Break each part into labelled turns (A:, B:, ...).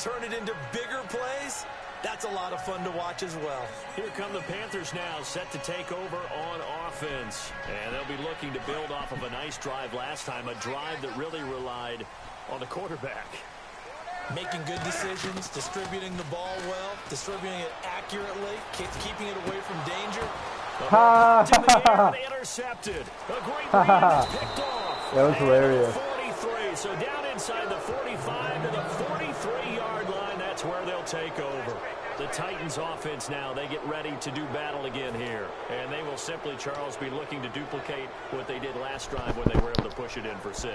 A: turn it into bigger plays, that's a lot of fun to watch as well.
B: Here come the Panthers now, set to take over on offense. And they'll be looking to build off of a nice drive last time, a drive that really relied on the quarterback.
A: Making good decisions, distributing the ball well, distributing it accurately, keeping it away from danger.
B: Intercepted. A great read, picked off.
C: That was hilarious.
B: 43, so down inside the 45 to the 43-yard line. That's where they'll take over. The Titans offense now, they get ready to do battle again here. And they will simply, Charles, be looking to duplicate what they did last drive when they were able to push it in for 6.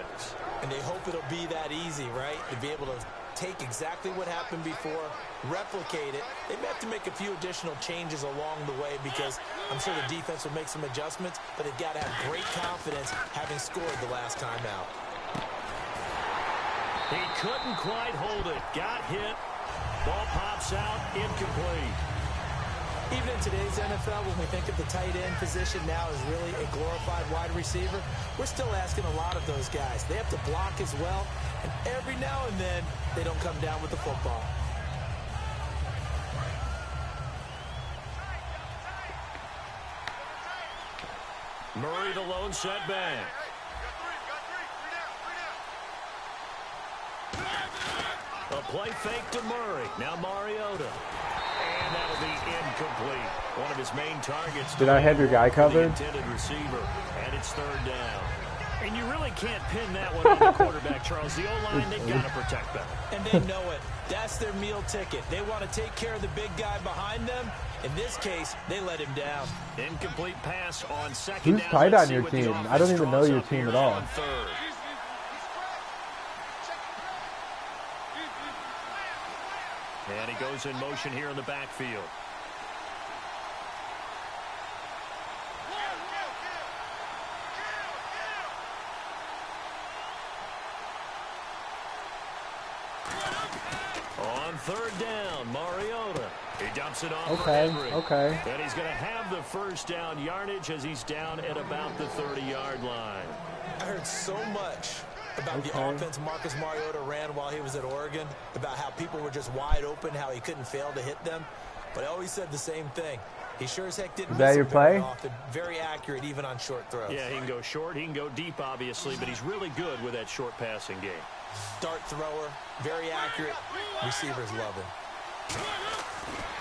A: And they hope it'll be that easy, right? To be able to take exactly what happened before, replicate it. They may have to make a few additional changes along the way because I'm sure the defense will make some adjustments, but they've got to have great confidence having scored the last time out.
B: He couldn't quite hold it. Got hit. Ball pops out. Incomplete.
A: Even in today's NFL, when we think of the tight end position now as really a glorified wide receiver, we're still asking a lot of those guys. They have to block as well, and every now and then, they don't come down with the football.
B: Murray, the lone setback. A play fake to Murray. Now Mariota. And that'll be incomplete. One of his main targets.
C: Did I have your guy covered?
B: The intended receiver, and it's 3rd down. And you really can't pin that one on the quarterback, Charles. The O-line, they've got to protect them.
A: And they know it. That's their meal ticket. They want to take care of the big guy behind them. In this case, they let him down.
B: Incomplete pass on 2nd down.
C: Who's tight on your team? I don't even know your team at all.
B: And he goes in motion here in the backfield. On 3rd down, Mariota. He dumps it off for Henry.
C: Okay.
B: And he's going to have the 1st down yardage as he's down at about the 30-yard line.
A: I heard so much about the offense Marcus Mariota ran while he was at Oregon, about how people were just wide open, how he couldn't fail to hit them. But I always said the same thing. He sure as heck didn't miss
C: your play?
A: Often. Very accurate even on short throws.
B: Yeah, he can go short, he can go deep, obviously, but he's really good with that short passing game.
A: Dart thrower, very accurate. Receivers love him.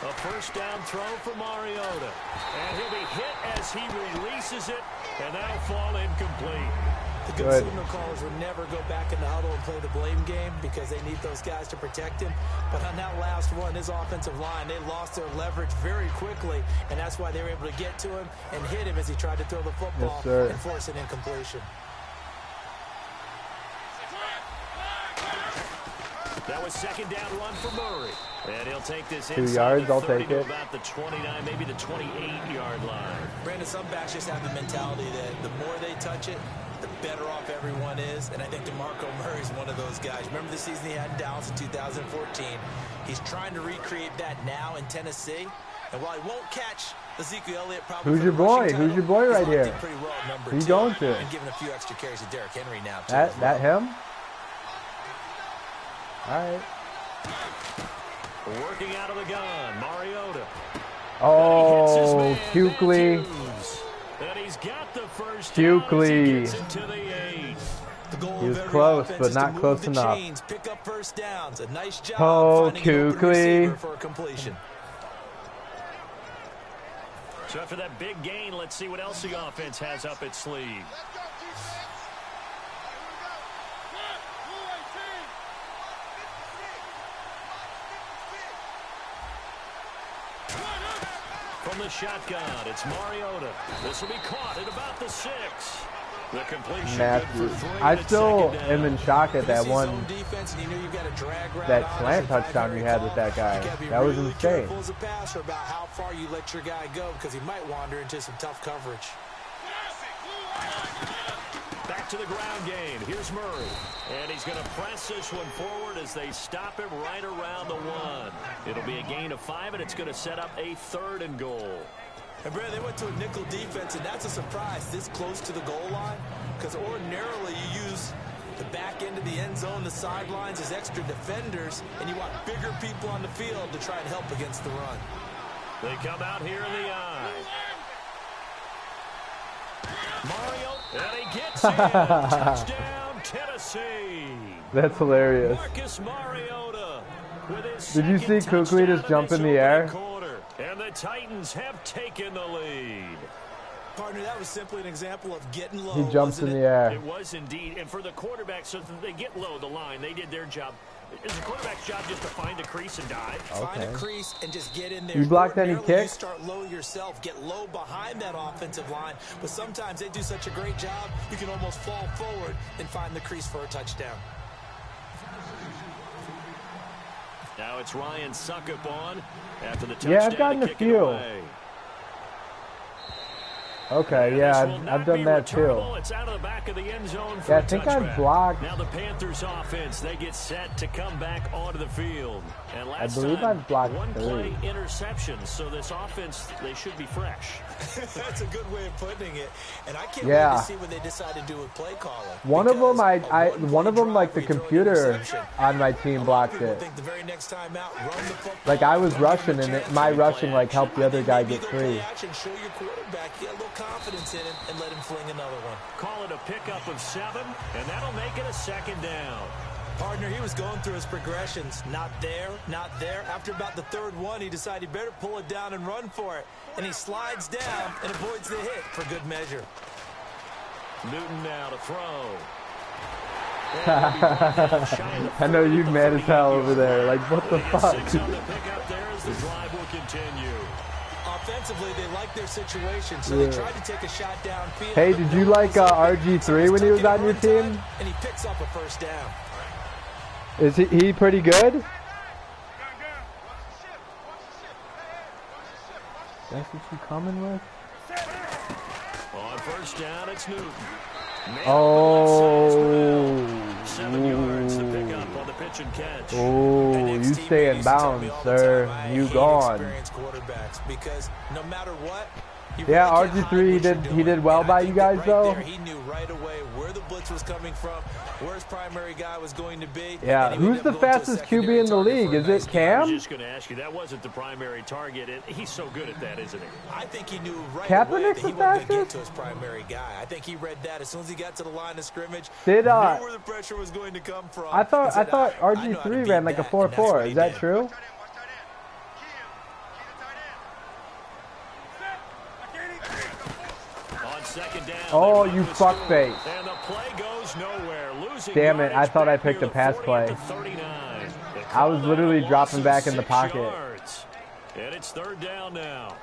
B: A 1st down throw for Mariota. And he'll be hit as he releases it, and that'll fall incomplete.
A: The good signal callers would never go back in the huddle and play the blame game because they need those guys to protect him. But on that last one, his offensive line, they lost their leverage very quickly, and that's why they were able to get to him and hit him as he tried to throw the football and force an incompletion.
B: That was 2nd down run for Murray. And he'll take this
C: 2 yards, I'll take it.
B: About the 29, maybe the 28-yard line.
A: Brandon, some backs just have the mentality that the more they touch it, the better off everyone is. And I think DeMarco Murray's one of those guys. Remember the season he had in Dallas in 2014? He's trying to recreate that now in Tennessee. And while he won't catch Ezekiel Elliott probably
C: Who's your boy? Who's your boy right here?
A: Well
C: Who you going to?
A: And giving a few extra carries to Derrick Henry now, too.
C: That him? All right.
B: Working out of the gun, Mariota.
C: Oh, Kuechly.
B: And he's got the 1st
C: Kuechly.
A: He
C: was close, but not close enough.
A: Pick up 1st downs. A nice job finding
C: Kuechly.
A: an open receiver for a completion.
B: So after that big gain, let's see what else the offense has up its sleeve. From the shotgun, it's Mariota. This will be caught at about the 6. The completion good for 3.
C: I still am in shock at that one, that slant touchdown you had with that guy. That was insane.
A: As a passer about how far you let your guy go because he might wander into some tough coverage.
B: Back to the ground game. Here's Murray. And he's going to press this one forward as they stop him right around the 1. It'll be a gain of 5, and it's going to set up a 3rd and goal.
A: And Brad, they went to a nickel defense, and that's a surprise this close to the goal line because ordinarily you use The back end of the end zone, the sidelines, is extra defenders, and you want bigger people on the field to try and help against the run.
B: They come out here in the eye. Mario, and he gets in. Touchdown, Tennessee.
C: That's hilarious.
B: Marcus Mariota with his
C: Did you see Kuechly just jump in the air?
B: Quarter, and the Titans have taken the lead.
A: Partner, that was simply an example of getting low.
C: He jumps in the air.
B: It was indeed. And for the quarterback, so that they get low the line, they did their job. It's the quarterback's job just to find a crease and dive.
A: Find a crease and just get in there.
C: You blocked any kicks?
A: You start low yourself. Get low behind that offensive line. But sometimes they do such a great job, you can almost fall forward and find the crease for a touchdown.
B: Now it's Ryan Suckup on after the touchdown.
C: Yeah, I've gotten a few. Okay, yeah, I've done that too.
B: It's out of the back of the end zone for
C: yeah, I think I've blocked.
B: Now the Panthers offense, they get set to come back onto the field. And
C: I believe I've blocked
B: one
C: 3.
B: play interceptions, so this offense, they should be fresh.
A: That's a good way of putting it. And I can't
C: yeah.
A: wait to see what they decide to do with play calling.
C: One of them, one of them, like the computer on my team blocked it.
A: Think the very next time out, run the football,
C: like I was rushing, and my rushing like helped the other guy get free.
A: Show your quarterback, get a little confidence in him, and let him fling another one.
B: Call it a pickup of 7, and that'll make it a 2nd down.
A: Partner, he was going through his progressions. Not there, not there. After about the 3rd one, he decided he better pull it down and run for it. And he slides down and avoids the hit for good measure.
B: Newton now to throw.
C: I know you're mad as hell over there. Like, what the fuck?
B: 6 on the pickup there as the drive will continue.
A: Offensively, they like their situation, so they tried to take a shot downfield.
C: Hey, did you like RG3 when he was on your team?
A: And he picks up a 1st down.
C: Is he pretty good? That's what you coming with?
B: On 1st down, it's Newton.
C: Oh.
B: 7 yards to pick up on the pitch and catch.
C: Oh, you stay in bounds, sir. You gone.
A: Because no matter what,
C: yeah, RG3 he did well by you guys though.
A: He knew right away where the blitz was coming from, where his primary guy was going to be.
C: Yeah, who's the fastest QB in the league? Is it Cam?
B: I was just going to ask you, that wasn't the primary target. He's so good at that, isn't he?
A: I think he knew right
C: away
A: that he wasn't going to get to his primary guy. I think he read that as soon as he got to the line of scrimmage.
C: Did
A: knew where the pressure was going to come from.
C: I thought RG3 ran like a 4.4. Is that true? Oh, you fuckface.
B: And the play goes nowhere. Losing
C: damn it, I thought I picked a pass play. I was literally dropping back in the pocket.
B: Yards. And it's 3rd down now.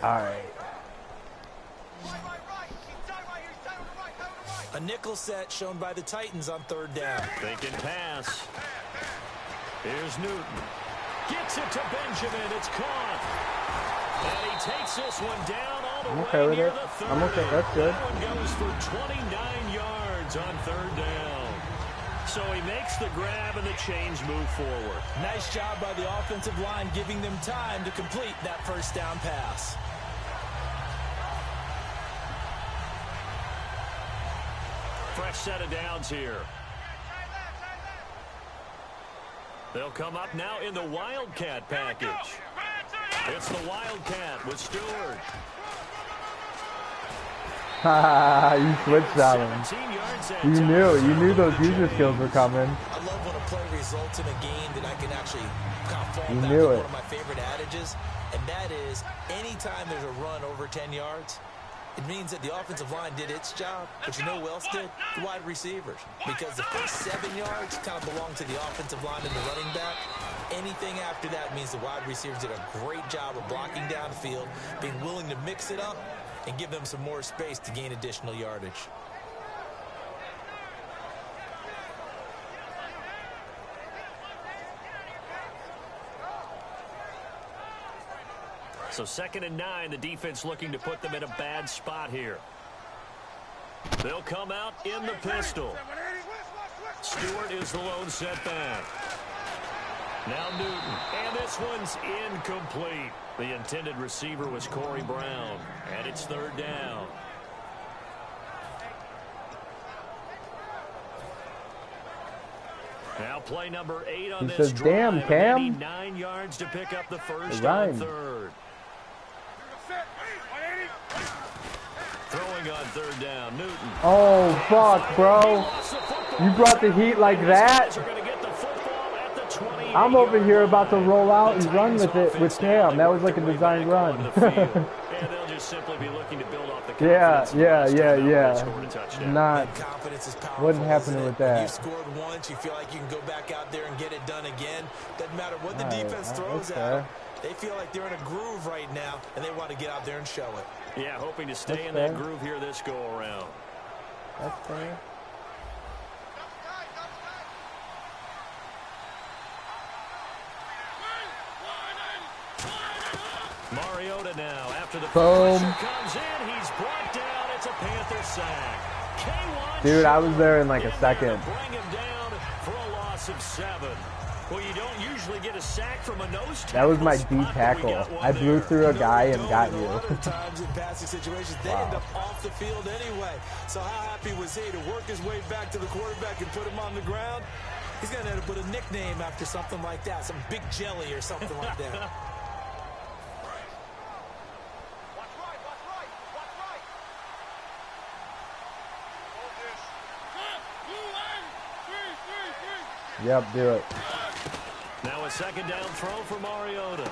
C: All right.
A: A nickel set shown by the Titans on 3rd down.
B: Thinking pass. Here's Newton. Gets it to Benjamin. It's caught. And he takes this one down all the way near the 30.
C: I'm okay. That's good.
B: That one goes for 29 yards on 3rd down. So he makes the grab and the chains move forward.
A: Nice job by the offensive line, giving them time to complete that 1st down pass.
B: Fresh set of downs here. They'll come up now in the Wildcat package. It's the Wildcat with Stewart.
C: You switched on him. You knew those user skills were coming.
A: I love when a play results in a game that I can actually kind of fall back
C: knew
A: on
C: it.
A: one of my favorite adages, and that is anytime there's a run over 10 yards, it means that the offensive line did its job, but you know who else did? The wide receivers. Because the first 7 yards kind of belong to the offensive line and the running back. Anything after that means the wide receivers did a great job of blocking downfield, being willing to mix it up, and give them some more space to gain additional yardage.
B: So 2nd and 9, the defense looking to put them in a bad spot here. They'll come out in the pistol. Stewart is the lone setback. Now Newton, and this one's incomplete. The intended receiver was Corey Brown, and it's third down. Now play number 8 on this drive.
C: Damn, Cam.
B: 9 yards to pick up the first and third. Throwing on third down, Newton.
C: Oh, fuck, bro. You brought the heat like that? I'm over here about to roll out and run with it with Cam. That was like a designed run. Yeah. Not. What's happening with that?
A: You scored once, you feel like you can go back out there and get it done again. Doesn't matter what the defense throws at them. They feel like they're in a groove right now, and they want to get out there and show it.
B: Yeah, hoping to stay in that groove here this go-around.
C: That's fair.
B: Mariota now after the
C: boom
B: comes in, he's brought down. It's a Panther sack.
C: Dude, I was there in like a second.
B: Bring him down for a loss of 7. Well, you don't usually get a sack from a nose tackle.
C: That was my D tackle. I blew through a guy and got you.
A: Times in passing situations, they end up off the field anyway. So how happy was he to work his way back to the quarterback and put him on the ground? He's going to have to put a nickname after something like that, some Big Jelly or something like that.
C: Yep, do it.
B: Now a second down throw for Mariota.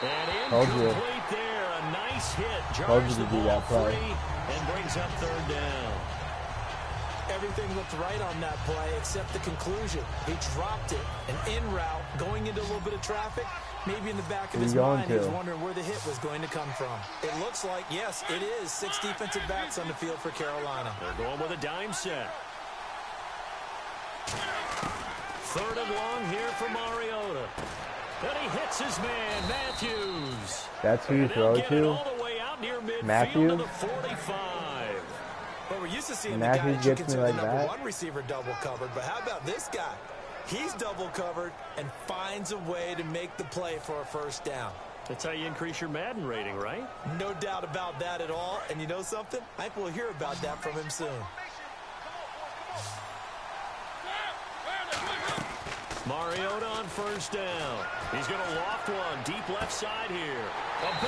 B: And
C: Told you.
B: incomplete there. A nice hit.
C: Told you
B: Jars
C: to
B: the
C: do
B: ball
C: that play.
B: free and brings up third down.
A: Everything looked right on that play except the conclusion. He dropped it. An in route, going into a little bit of traffic. Maybe in the back of his mind, he was wondering where the hit was going to come from. It looks like, yes, it is 6 defensive backs on the field for Carolina.
B: They're going with a dime set. Third and long here for Mariota. And he hits his man, Matthews.
C: That's who you throw to?
B: All the way out near
C: Matthews?
B: to the 45.
A: But we're used to seeing
C: Matthews
A: the guy
C: gets me like
A: the
C: that.
A: number 1 receiver double covered. But how about this guy? He's double covered and finds a way to make the play for a first down.
B: That's how you increase your Madden rating, right?
A: No doubt about that at all. And you know something? I think we'll hear about that from him soon.
B: Mariota on first down. He's going to loft one deep left side here.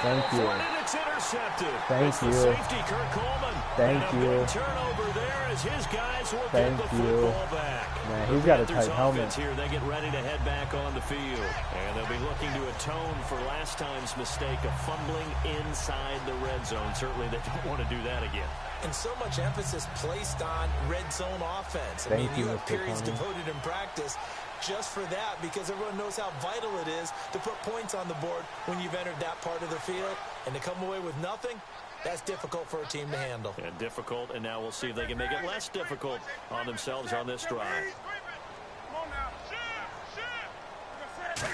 C: Thank you.
B: It's intercepted.
C: Thank you.
B: Safety, Kurt Coleman.
C: Thank you.
B: Turnover there as his guys will
C: Thank
B: get the
C: you.
B: football back.
C: Man, he's got a tight helmet.
B: Here, they get ready to head back on the field. And they'll be looking to atone for last time's mistake of fumbling inside the red zone. Certainly they don't want to do that again.
A: And so much emphasis placed on red zone offense. I mean, you have periods devoted in practice just for that, because everyone knows how vital it is to put points on the board when you've entered that part of the field. And to come away with nothing, that's difficult for a team to handle.
B: And difficult, and now we'll see if they can make it less difficult on themselves on this drive.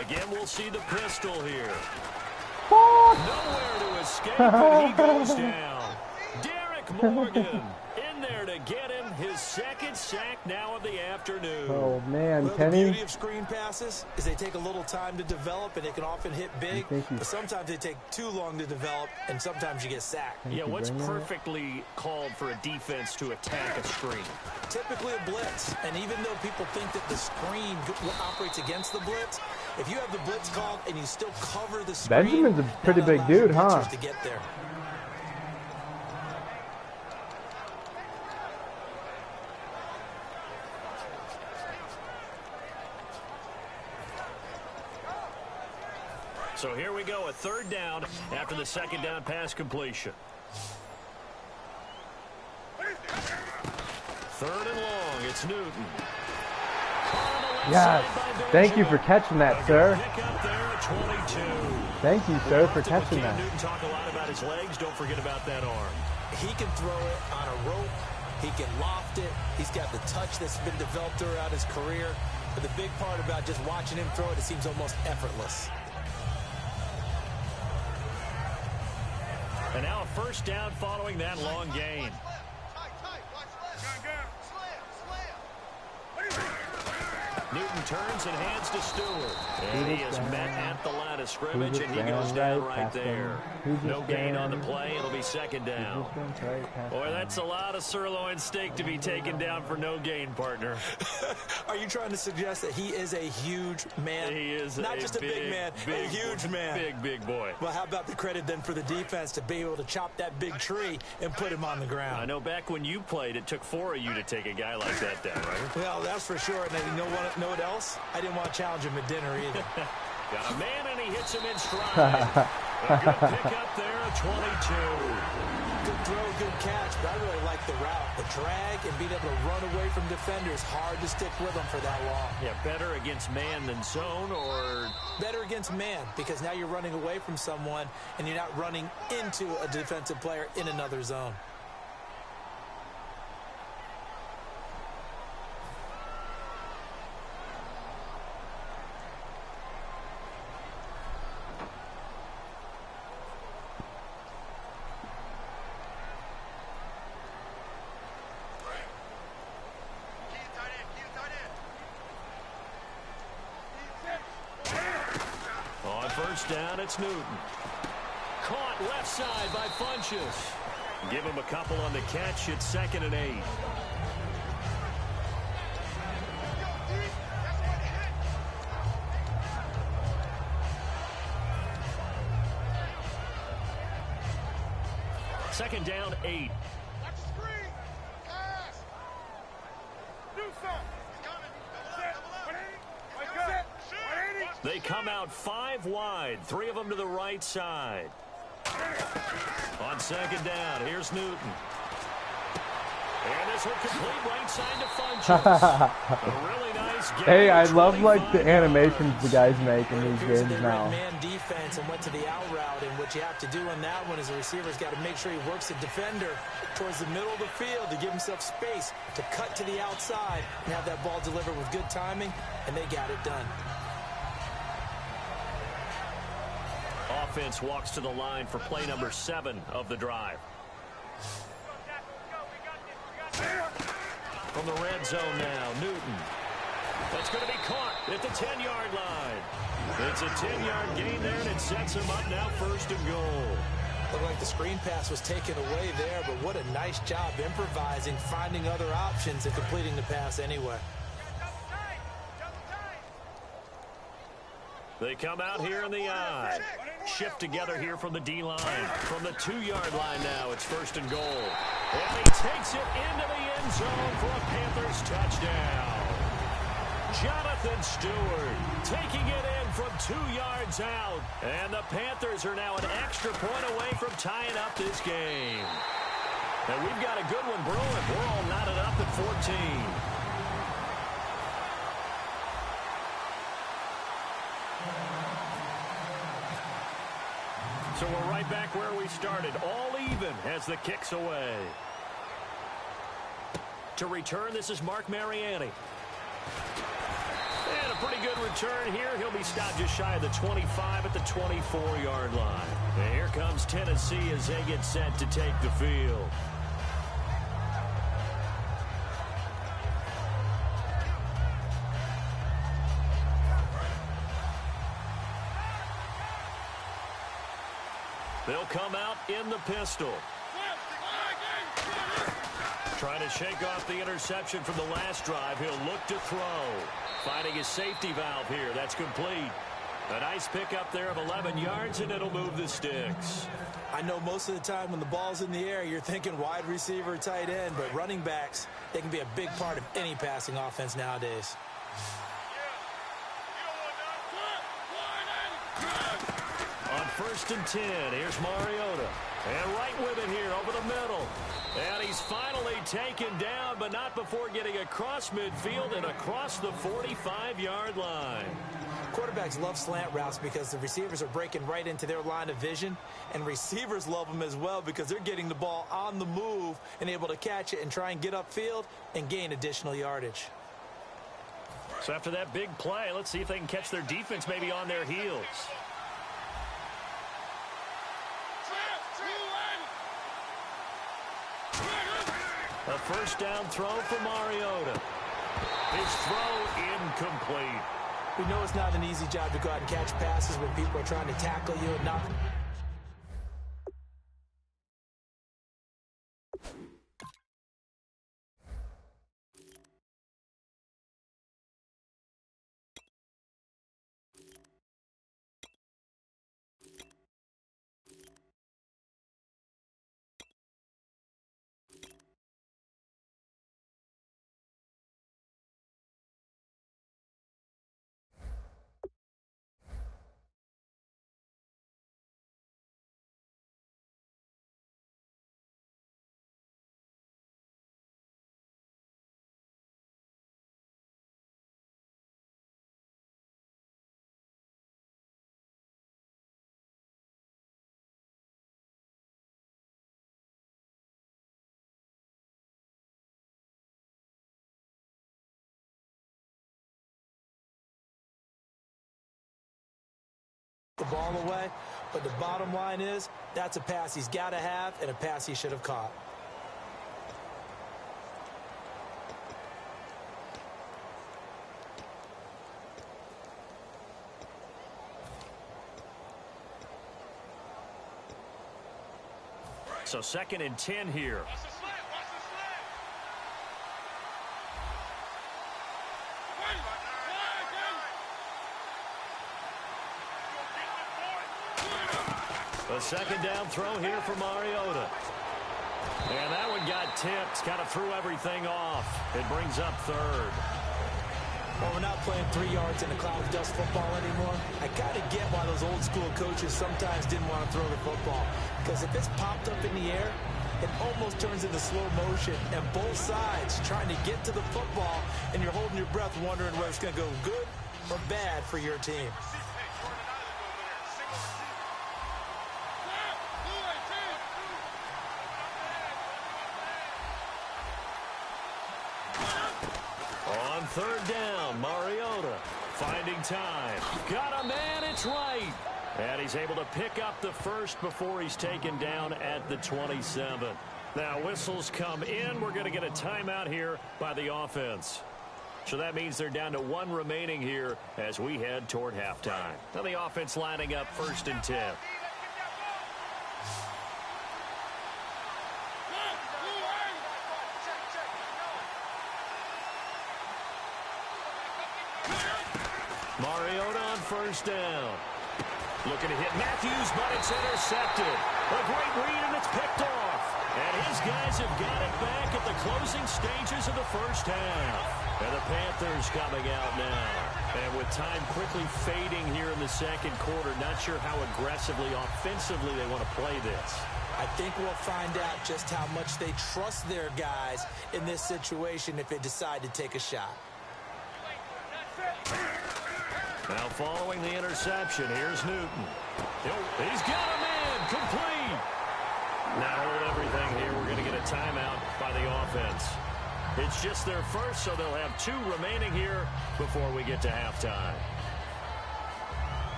B: Again, we'll see the pistol here. Nowhere to escape, and he goes down. Derek Morgan in there to get him his second sack now of the afternoon.
C: Oh, man,
A: well,
C: Kenny.
A: The beauty of screen passes is they take a little time to develop, and they can often hit big, but sometimes they take too long to develop, and sometimes you get sacked.
B: Yeah, what's perfectly called for a defense to attack a screen?
A: Typically a blitz, and even though people think that the screen operates against the blitz, if you have the blitz called and you still cover the screen,
C: Benjamin's a pretty big dude, huh?
A: To get there.
B: So here we go, a third down after the second down pass completion. Third and long, it's Newton.
C: Yes, thank you for catching that, sir. Thank you, sir, for catching that.
B: Newton talk a lot about his legs. Don't forget about that arm.
A: He can throw it on a rope. He can loft it. He's got the touch that's been developed throughout his career. But the big part about just watching him throw it, it seems almost effortless.
B: And now a first down following that long gain. Newton turns and hands to Stewart. And he is met at the line of scrimmage, and he goes down right there. No gain on the play. It'll be second down. Boy, that's a lot of sirloin steak to be taken down for no gain, partner.
A: Are you trying to suggest that he is a huge man?
B: He is
A: not just a big man, a huge man.
B: Big boy.
A: Well, how about the credit then for the defense to be able to chop that big tree and put him on the ground?
B: I know back when you played, it took 4 of you to take a guy like that down, right?
A: Well, that's for sure. And then you know what else? I didn't want to challenge him at dinner either.
B: Got a man, and he hits him in stride. A good pick up there at 22.
A: Good throw, good catch, but I really like the route. The drag and being able to run away from defenders, hard to stick with them for that long.
B: Yeah, better against man than zone, or?
A: Better against man, because now you're running away from someone and you're not running into a defensive player in another zone.
B: Down, it's Newton. Caught left side by Funchess. Give him a couple on the catch. It's 2nd and 8. Second down, 8. They come out 5 wide, 3 of them to the right side. On second down, here's Newton. And this will complete right side to Funchess. A really nice game.
C: Hey, I love like the animations the guys make in these games now.
A: Man defense and went to the out route, and what you have to do on that one is the receiver's got to make sure he works the defender towards the middle of the field to give himself space to cut to the outside and have that ball delivered with good timing, and they got it done.
B: Offense walks to the line for play number 7 of the drive. From the red zone now, Newton. That's going to be caught at the 10-yard line. It's a 10-yard gain there, and it sets him up now 1st and goal.
A: Looked like the screen pass was taken away there, but what a nice job improvising, finding other options, and completing the pass anyway.
B: They come out here in the eye. Shift together here from the D-line. From the 2-yard line now, it's 1st and goal. And he takes it into the end zone for a Panthers touchdown. Jonathan Stewart taking it in from 2 yards out. And the Panthers are now an extra point away from tying up this game. And we've got a good one brewing. We're all knotted up at 14. So we're right back where we started, all even as the kick's away. To return, this is Mark Mariani. And a pretty good return here. He'll be stopped just shy of the 25 at the 24-yard line. And here comes Tennessee as they get set to take the field. They'll come out in the pistol. Trying to shake off the interception from the last drive. He'll look to throw. Finding his safety valve here. That's complete. A nice pickup there of 11 yards, and it'll move the sticks.
A: I know most of the time when the ball's in the air, you're thinking wide receiver, tight end, but running backs, they can be a big part of any passing offense nowadays.
B: On 1st and 10, here's Mariota. And right with it here over the middle. And he's finally taken down, but not before getting across midfield and across the 45-yard line.
A: Quarterbacks love slant routes because the receivers are breaking right into their line of vision, and receivers love them as well because they're getting the ball on the move and able to catch it and try and get upfield and gain additional yardage.
B: So after that big play, let's see if they can catch their defense maybe on their heels. A 1st down throw for Mariota. His throw incomplete.
A: We know it's not an easy job to go out and catch passes when people are trying to tackle you and not. The ball away, but the bottom line is that's a pass he's got to have and a pass he should have caught.
B: So 2nd and 10 here. A 2nd down throw here for Mariota. And that one got tipped. Kind of threw everything off. It brings up 3rd.
A: Well, we're not playing 3 yards in a cloud of dust football anymore. I kind of get why those old school coaches sometimes didn't want to throw the football. Because if it's popped up in the air, it almost turns into slow motion. And both sides trying to get to the football, and you're holding your breath wondering whether it's going to go good or bad for your team.
B: On 3rd down, Mariota finding time. Got a man, it's right. And he's able to pick up the 1st before he's taken down at the 27. Now whistles come in. We're going to get a timeout here by the offense. So that means they're down to 1 remaining here as we head toward halftime. Now the offense lining up 1st and 10. Mariota on 1st down. Looking to hit Matthews, but it's intercepted. A great read, and it's picked off. And his guys have got it back at the closing stages of the 1st half. And the Panthers coming out now. And with time quickly fading here in the 2nd quarter, not sure how aggressively, offensively they want to play this.
A: I think we'll find out just how much they trust their guys in this situation if they decide to take a shot.
B: Now following the interception, here's Newton. He's got a man, complete. Now hold everything here. We're going to get a timeout by the offense. It's just their 1st, so they'll have 2 remaining here before we get to halftime.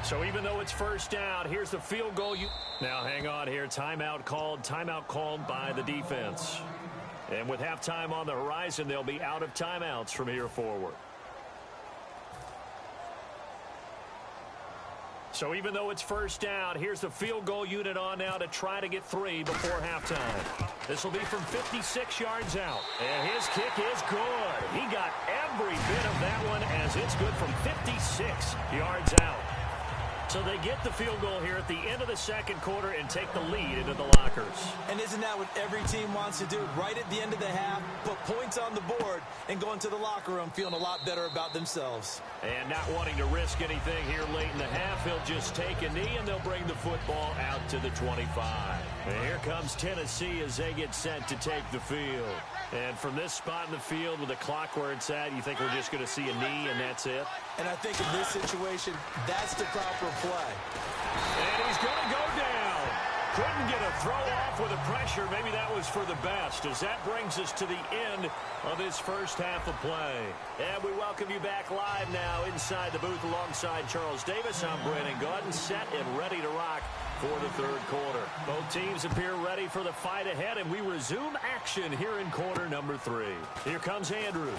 B: So even though it's 1st down, here's the field goal. Now hang on here. Timeout called by the defense. And with halftime on the horizon, they'll be out of timeouts from here forward. So even though it's 1st down, here's the field goal unit on now to try to get 3 before halftime. This will be from 56 yards out. And his kick is good. He got every bit of that one as it's good from 56 yards out. So they get the field goal here at the end of the 2nd quarter and take the lead into the lockers.
A: And isn't that what every team wants to do? Right at the end of the half, put points on the board and go into the locker room feeling a lot better about themselves.
B: And not wanting to risk anything here late in the half, he'll just take a knee and they'll bring the football out to the 25. And here comes Tennessee as they get set to take the field. And from this spot in the field with the clock where it's at, you think we're just going to see a knee and that's it?
A: And I think in this situation, that's the proper play.
B: And he's going to go down. Couldn't get a throw off with the pressure. Maybe that was for the best, as that brings us to the end of this 1st half of play. And we welcome you back live now inside the booth alongside Charles Davis. I'm Brandon Gaudin, set and ready to rock for the third quarter. Both teams appear ready for the fight ahead, and we resume action here in quarter number 3. Here comes Andrews.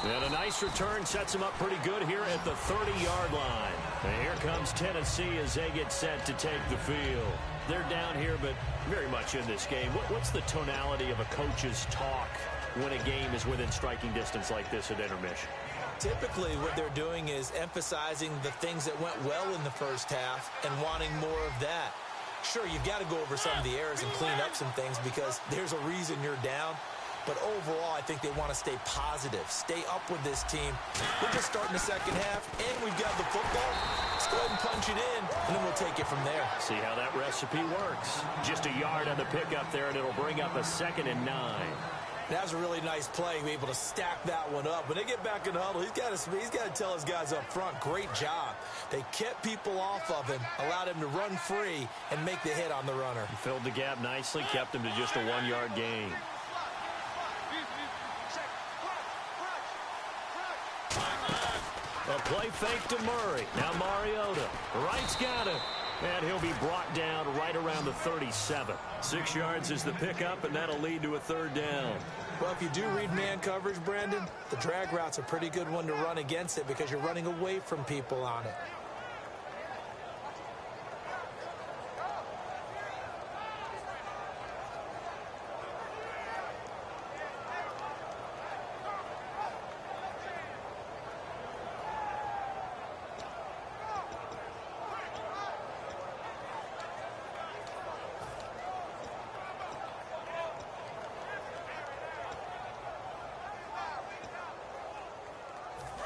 B: And a nice return sets him up pretty good here at the 30-yard line. And here comes Tennessee as they get set to take the field. They're down here, but very much in this game. What's the tonality of a coach's talk when a game is within striking distance like this at intermission?
A: Typically, what they're doing is emphasizing the things that went well in the first half and wanting more of that. Sure, you've got to go over some of the errors and clean up some things because there's a reason you're down. But overall, I think they want to stay positive, stay up with this team. We're just starting the second half, and we've got the football. Let's go ahead and punch it in, and then we'll take it from there.
B: See how that recipe works. Just a yard on the pickup there, and it'll bring up a 2nd and 9.
A: That was a really nice play, be able to stack that one up. When they get back in the huddle, he's got to tell his guys up front, great job. They kept people off of him, allowed him to run free, and make the hit on the runner.
B: He filled the gap nicely, kept him to just a 1-yard gain. A play fake to Murray. Now Mariota. Wright's got him. And he'll be brought down right around the 37. 6 yards is the pickup, and that'll lead to a 3rd down.
A: Well, if you do read man coverage, Brandon, the drag route's a pretty good one to run against it because you're running away from people on it.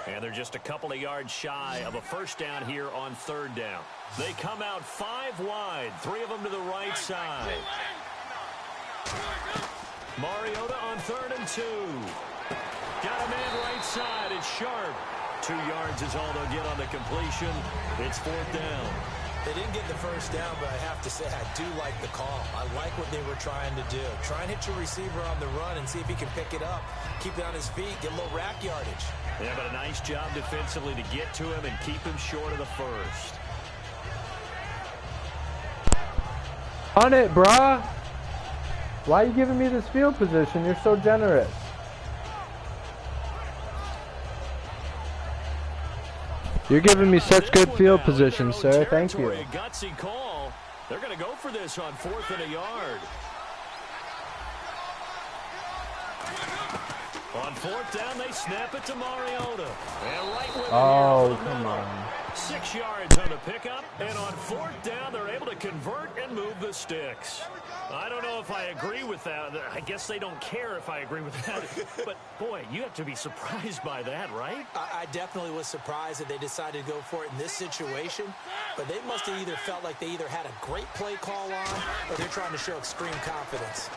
B: And they're just a couple of yards shy of a 1st down here on 3rd down. They come out 5 wide, 3 of them to the right side. Mariota on 3rd and 2. Got a man right side. It's Sharp. 2 yards is all they'll get on the completion. It's 4th down.
A: They didn't get the 1st down, but I have to say I do like the call. I like what they were trying to do. Try and hit your receiver on the run and see if he can pick it up. Keep it on his feet, get a little rack yardage.
B: Yeah, but a nice job defensively to get to him and keep him short of the 1st.
C: On it, brah. Why are you giving me this field position? You're so generous. You're giving me such good field position, sir. Thank you.
B: A gutsy call. They're going to go for this on 4th and a yard. On 4th down, they snap it to Mariota. And right with
C: oh, come on.
B: 6 yards on the pickup. And on 4th down, they're able to convert and move the sticks. I don't know if I agree with that. I guess they don't care if I agree with that. But, boy, you have to be surprised by that, right?
A: I definitely was surprised that they decided to go for it in this situation. But they must have either felt like they either had a great play call on or they're trying to show extreme confidence.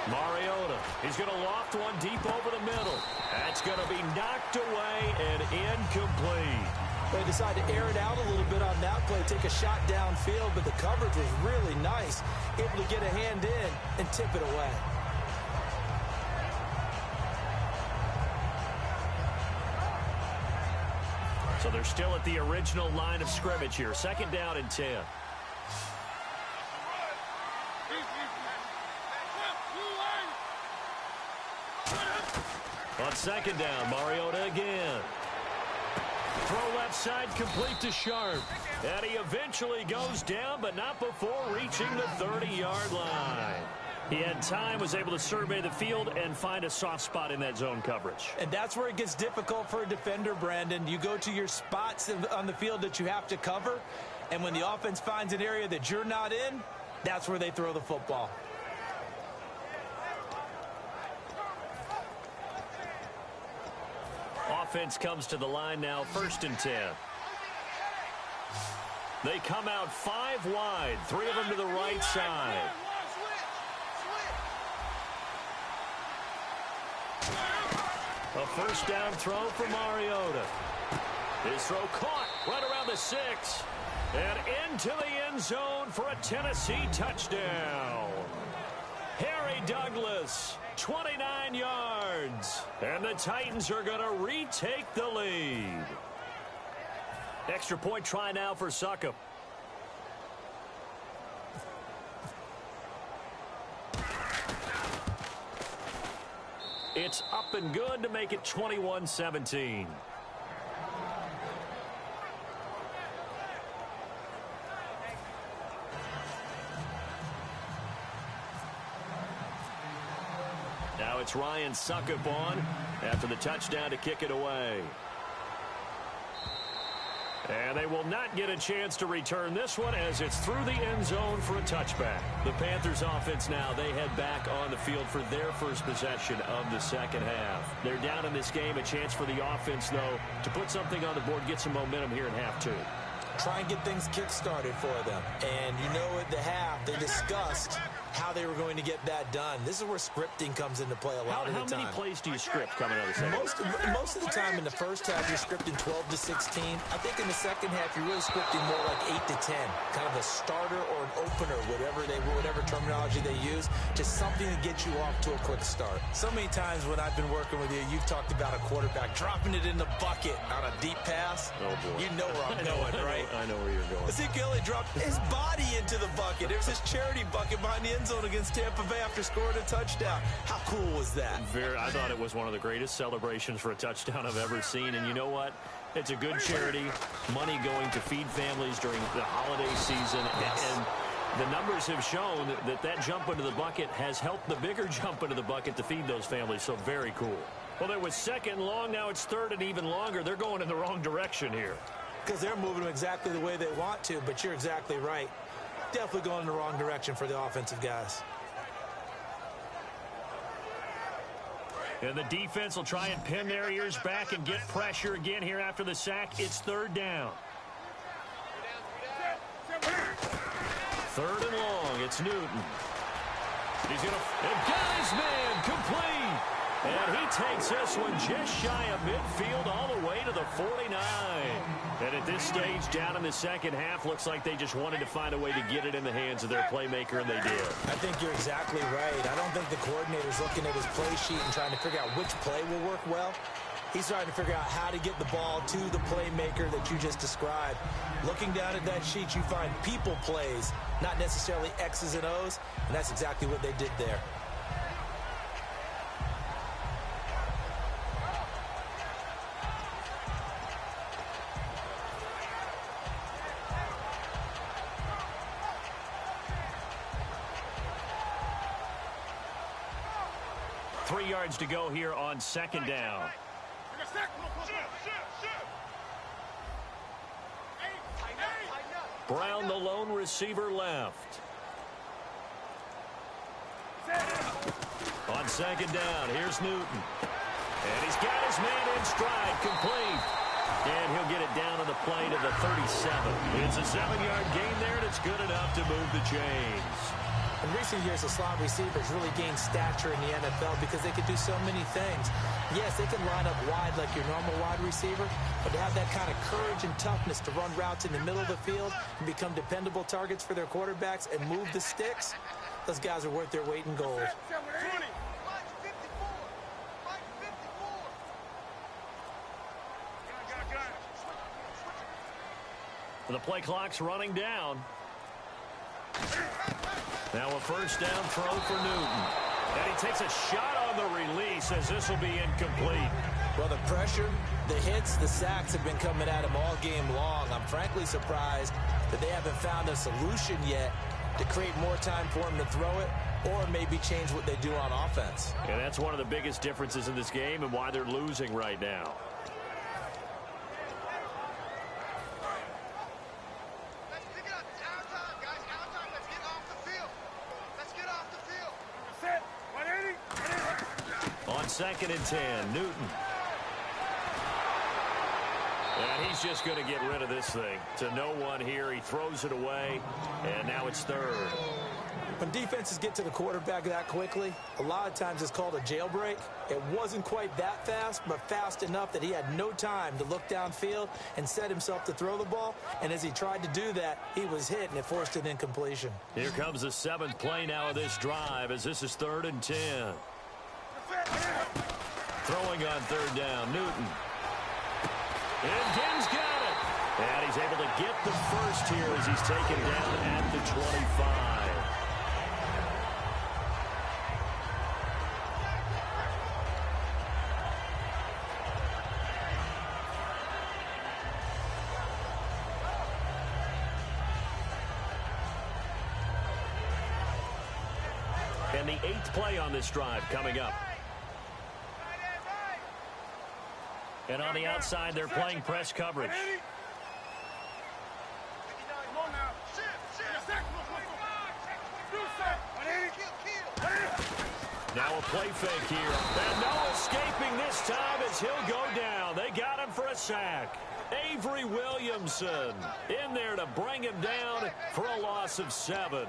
B: Mariota, he's going to loft one deep over the middle. That's going to be knocked away and incomplete.
A: They decided to air it out a little bit on that play, take a shot downfield, but the coverage was really nice. Able to get a hand in and tip it away.
B: So they're still at the original line of scrimmage here. 2nd down and 10. On 2nd down, Mariota again. Throw left side, complete to Sharp. And he eventually goes down, but not before reaching the 30-yard line. He had time, was able to survey the field and find a soft spot in that zone coverage.
A: And that's where it gets difficult for a defender, Brandon. You go to your spots on the field that you have to cover, and when the offense finds an area that you're not in, that's where they throw the football.
B: Offense comes to the line now, 1st and 10. They come out 5 wide, 3 of them to the right side. A 1st down throw for Mariota. His throw caught right around the 6. And into the end zone for a Tennessee touchdown. Harry Douglas, 29 yards. And the Titans are going to retake the lead. Extra point try now for Succop. It's up and good to make it 21-17. Now it's Ryan Suckup on after the touchdown to kick it away. And they will not get a chance to return this one as it's through the end zone for a touchback. The Panthers offense now, they head back on the field for their first possession of the second half. They're down in this game. A chance for the offense, though, to put something on the board, get some momentum here in half two.
A: Try and get things kick-started for them. And you know at the half, they discussed how they were going to get that done. This is where scripting comes into play a lot of the time.
B: How many plays do you script coming out of the second?
A: Most of the time in the first half, you're scripting 12 to 16. I think in the second half, you're really scripting more like 8 to 10. Kind of a starter or an opener, whatever terminology they use, just something to get you off to a quick start. So many times when I've been working with you, you've talked about a quarterback dropping it in the bucket on a deep pass.
B: Oh, boy.
A: You know where I'm going, right?
B: I know where you're going.
A: Ezekiel dropped his body into the bucket. There's his charity bucket behind the end zone against Tampa Bay after scoring a touchdown. How cool was that?
B: I thought it was one of the greatest celebrations for a touchdown I've ever seen. And you know what? It's a good charity. Money going to feed families during the holiday season.
A: Yes.
B: And the numbers have shown that jump into the bucket has helped the bigger jump into the bucket to feed those families. So very cool. Well, it was second and long. Now it's third and even longer. They're going in the wrong direction here.
A: Because they're moving them exactly the way they want to, but you're exactly right. Definitely going in the wrong direction for the offensive guys.
B: And the defense will try and pin their ears back and get pressure again here after the sack. It's third down. Third and long. It's Newton. He's going to got his man complete. And he takes this one just shy of midfield all the way to the 49. And at this stage, down in the second half, looks like they just wanted to find a way to get it in the hands of their playmaker, and they did.
A: I think you're exactly right. I don't think the coordinator's looking at his play sheet and trying to figure out which play will work well. He's trying to figure out how to get the ball to the playmaker that you just described. Looking down at that sheet, you find people plays, not necessarily X's and O's, and that's exactly what they did there.
B: Yards to go here on second down. Brown, the lone receiver, left. On second down, here's Newton. And he's got his man in stride, complete. And he'll get it down on the play to the 37. It's a 7-yard gain there, and it's good enough to move the chains.
A: In recent years, the slot receivers really gained stature in the NFL because they could do so many things. Yes, they can line up wide like your normal wide receiver, but to have that kind of courage and toughness to run routes in the middle of the field and become dependable targets for their quarterbacks and move the sticks, those guys are worth their weight in gold.
B: The play clock's running down. Now a first down throw for Newton. And he takes a shot on the release as this will be incomplete.
A: Well, the pressure, the hits, the sacks have been coming at him all game long. I'm frankly surprised that they haven't found a solution yet to create more time for him to throw it or maybe change what they do on offense.
B: And that's one of the biggest differences in this game and why they're losing right now. Second and 10, Newton. And he's just going to get rid of this thing. To no one here. He throws it away, and now it's third.
A: When defenses get to the quarterback that quickly, a lot of times it's called a jailbreak. It wasn't quite that fast, but fast enough that he had no time to look downfield and set himself to throw the ball. And as he tried to do that, he was hit, and it forced an incompletion.
B: Here comes the 7th play now of this drive as this is 3rd and 10. Throwing on third down, Newton. And Gibbs got it. And he's able to get the first here as he's taken down at the 25. And the 8th play on this drive coming up. And on the outside, they're playing press coverage. Now a play fake here. And no escaping this time as he'll go down. They got him for a sack. Avery Williamson in there to bring him down for a loss of 7.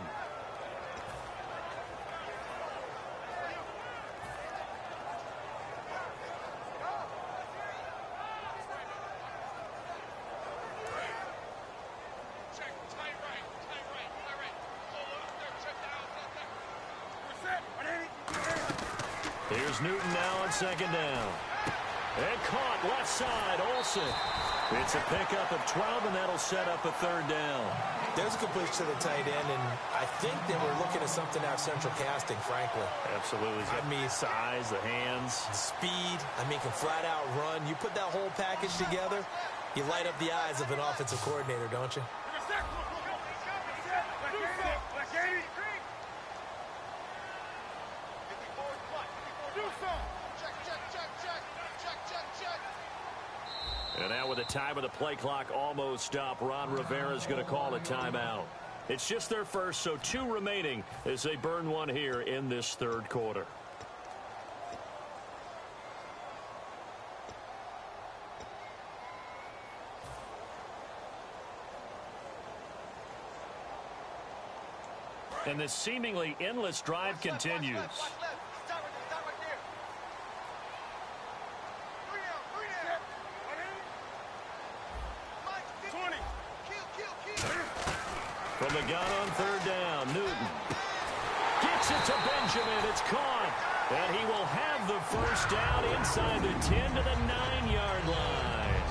B: Here's Newton now on 2nd down. And caught left side, Olsen. It's a pickup of 12, and that'll set up a 3rd down.
A: There's a completion to the tight end, and I think they were looking at something out of central casting, frankly.
B: Absolutely. I mean, size, the hands.
A: Speed. I mean, can flat out run. You put that whole package together, you light up the eyes of an offensive coordinator, don't you?
B: And now with the time of the play clock almost up, Ron Rivera's going to call a timeout. It's just their first, so 2 remaining as they burn one here in this 3rd quarter. And this seemingly endless drive continues. From the gun on 3rd down, Newton gets it to Benjamin. It's caught. And he will have the 1st down inside the 10 to the 9-yard line.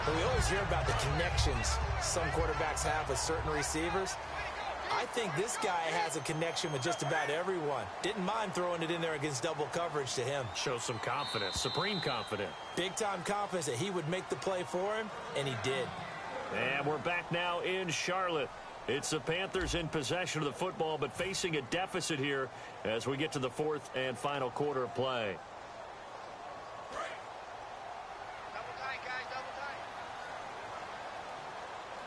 A: Well, we always hear about the connections some quarterbacks have with certain receivers. I think this guy has a connection with just about everyone. Didn't mind throwing it in there against double coverage to him.
B: Shows some confidence, supreme confidence.
A: Big-time confidence that he would make the play for him, and he did.
B: And we're back now in Charlotte. It's the Panthers in possession of the football, but facing a deficit here as we get to the 4th and final quarter of play.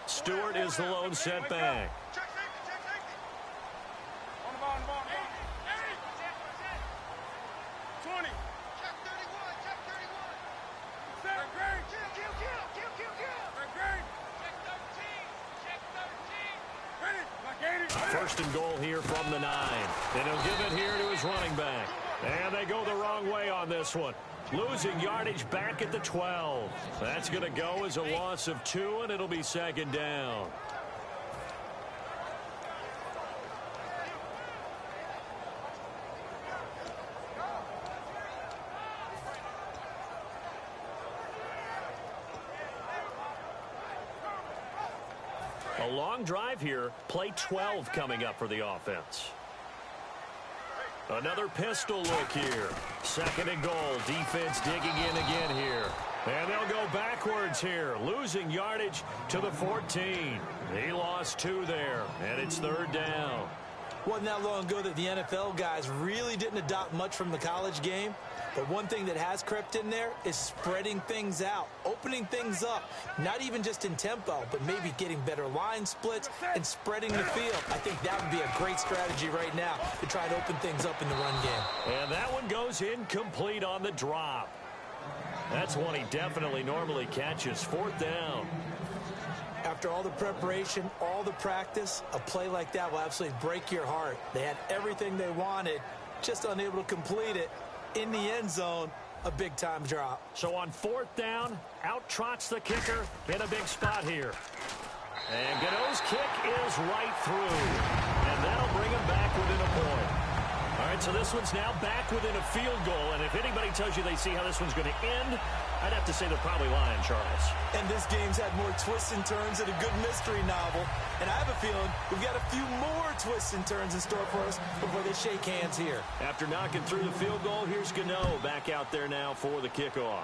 B: Stewart is the lone setback. First and goal here from the 9. And he'll give it here to his running back. And they go the wrong way on this one. Losing yardage back at the 12. That's going to go as a loss of 2, and it'll be 2nd down. A long drive here. Play 12 coming up for the offense. Another pistol look here. 2nd and goal. Defense digging in again here. And they'll go backwards here. Losing yardage to the 14. He lost 2 there. And it's 3rd down.
A: Wasn't that long ago that the NFL guys really didn't adopt much from the college game. But one thing that has crept in there is spreading things out, opening things up, not even just in tempo, but maybe getting better line splits and spreading the field. I think that would be a great strategy right now to try and open things up in the run game.
B: And that one goes incomplete on the drop. That's one he definitely normally catches. 4th down.
A: After all the preparation, all the practice, a play like that will absolutely break your heart. They had everything they wanted, just unable to complete it. In the end zone, a big-time drop.
B: So on 4th down, out trots the kicker in a big spot here. And Gano's kick is right through. And that'll bring him back within a point. All right, so this one's now back within a field goal. And if anybody tells you they see how this one's going to end, I'd have to say they're probably lying, Charles.
A: And this game's had more twists and turns than a good mystery novel. And I have a feeling we've got a few more twists and turns in store for us before they shake hands here.
B: After knocking through the field goal, here's Gano back out there now for the kickoff.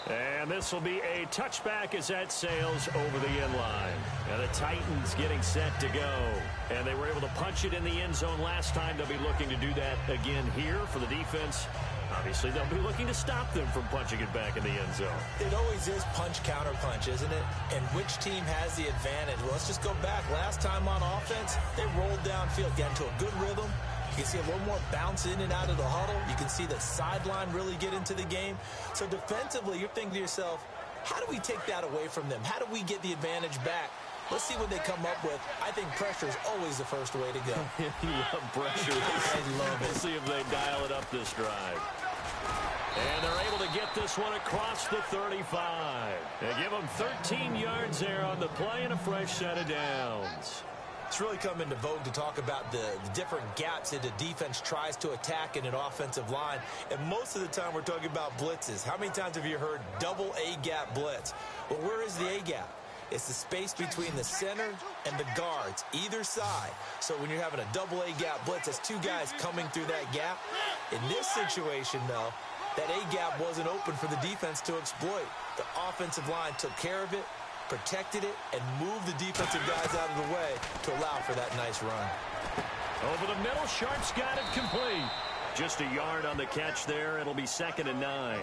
B: And this will be a touchback as that sails over the end line. And the Titans getting set to go. And they were able to punch it in the end zone last time. They'll be looking to do that again here for the defense. Obviously, they'll be looking to stop them from punching it back in the end zone.
A: It always is punch-counter-punch, isn't it? And which team has the advantage? Well, let's just go back. Last time on offense, they rolled downfield, got into a good rhythm. You can see a little more bounce in and out of the huddle. You can see the sideline really get into the game. So defensively, you're thinking to yourself, how do we take that away from them? How do we get the advantage back? Let's see what they come up with. I think pressure is always the first way to go.
B: You love pressure.
A: I love it.
B: We'll see if they dial it up this drive. And they're able to get this one across the 35. They give them 13 yards there on the play and a fresh set of downs.
A: It's really come into vogue to talk about the different gaps that the defense tries to attack in an offensive line. And most of the time we're talking about blitzes. How many times have you heard double A-gap blitz? Well, where is the A-gap? It's the space between the center and the guards, either side. So when you're having a double A-gap blitz, that's two guys coming through that gap. In this situation, though, that A-gap wasn't open for the defense to exploit. The offensive line took care of it, protected it, and moved the defensive guys out of the way to allow for that nice run.
B: Over the middle, Sharp's got it complete. Just a yard on the catch there. It'll be 2nd and 9.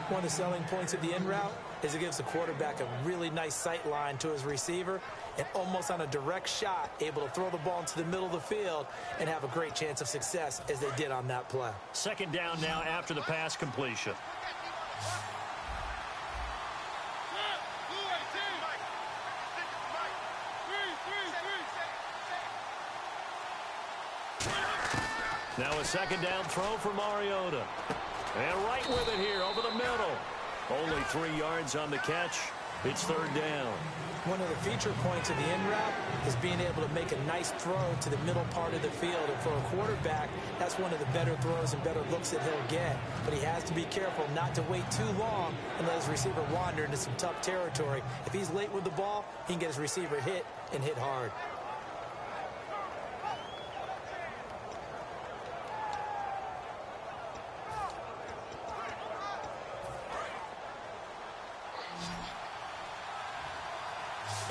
A: One of the selling points of the in route is it gives the quarterback a really nice sight line to his receiver and almost on a direct shot able to throw the ball into the middle of the field and have a great chance of success as they did on that play.
B: 2nd down now after the pass completion. Now a 2nd down throw for Mariota. And right with it here over the middle. Only 3 yards on the catch. It's 3rd down.
A: One of the feature points of the in route is being able to make a nice throw to the middle part of the field. And for a quarterback, that's one of the better throws and better looks that he'll get. But he has to be careful not to wait too long and let his receiver wander into some tough territory. If he's late with the ball, he can get his receiver hit and hit hard.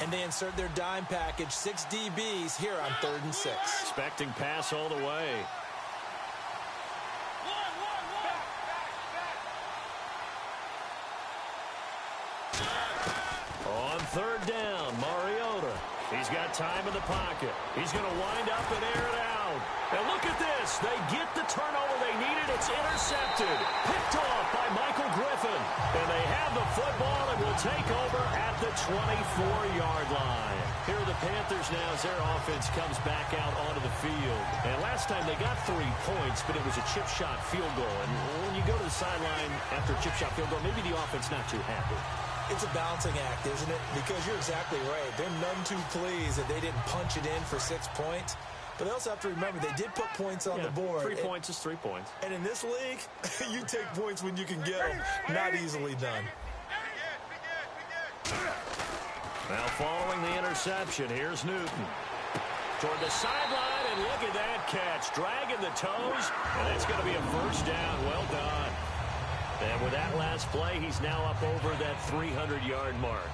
A: And they insert their dime package, 6 DBs here on 3rd and 6.
B: Expecting pass all the way. On 3rd down, Mariota. He's got time in the pocket. He's going to wind up and air it out. And look at this. They get the turnover they needed. It's intercepted. Picked off by Michael Griffin. And they have the football and will take over at the 24-yard line. Here are the Panthers now as their offense comes back out onto the field. And last time they got 3 points, but it was a chip shot field goal. And when you go to the sideline after a chip shot field goal, maybe the offense not too happy.
A: It's a balancing act, isn't it? Because you're exactly right. They're none too pleased that they didn't punch it in for 6 points. But they also have to remember they did put points on the board.
B: 3 points is 3 points.
A: And in this league, you take points when you can get them. Not easily done.
B: Now following the interception, here's Newton. Toward the sideline, and look at that catch. Dragging the toes, and it's going to be a 1st down. Well done. And with that last play, he's now up over that 300-yard mark.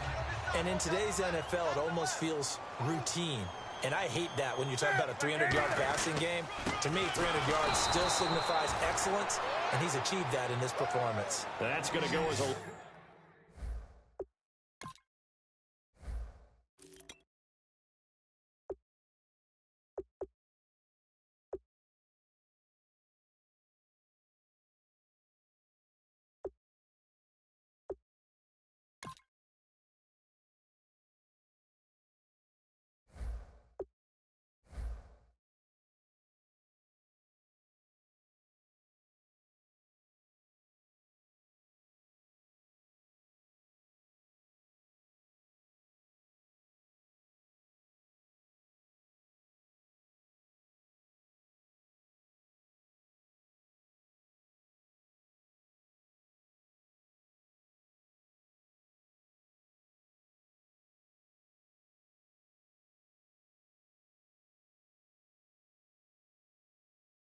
A: And in today's NFL, it almost feels routine. And I hate that when you talk about a 300-yard passing game. To me, 300 yards still signifies excellence, and he's achieved that in this performance.
B: That's going to go as a...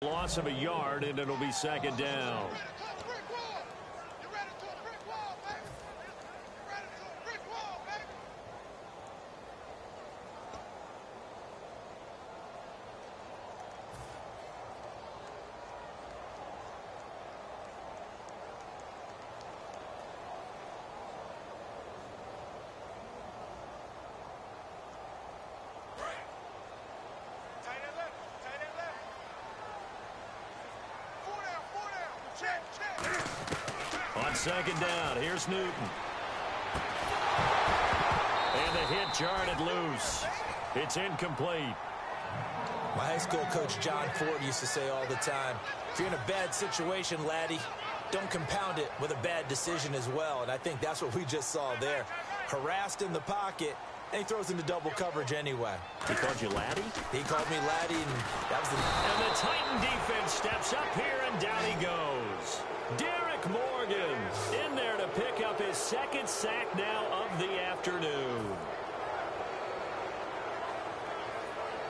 B: Loss of a yard, and it'll be 2nd down. On second down, here's Newton. And the hit jarred it loose. It's incomplete.
A: My high school coach, John Ford, used to say all the time, if you're in a bad situation, laddie, don't compound it with a bad decision as well. And I think that's what we just saw there. Harassed in the pocket, and he throws into double coverage anyway.
B: He called you laddie?
A: He called me laddie, and that was the...
B: And the Titan defense steps up here, and down he goes. Derek Morgan in there to pick up his second sack now of the afternoon.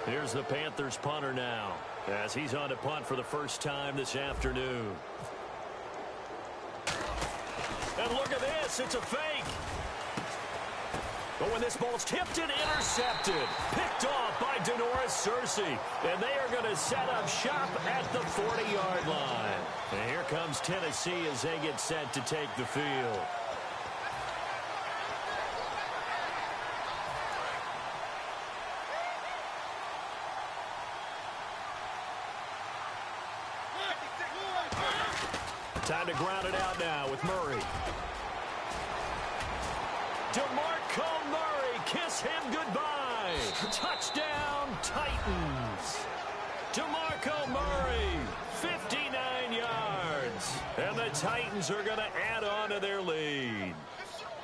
B: Here's the Panthers punter now, as he's on to punt for the first time this afternoon. And look at this, it's a fake. But when this ball's tipped and intercepted, picked off by Denoris Searcy. And they are going to set up shop at the 40-yard line. And here comes Tennessee as they get set to take the field. Time to ground it out now with Murray. DeMarco Murray, kiss him goodbye. Touchdown, Titans. DeMarco Murray, 59 yards. And the Titans are going to add on to their lead.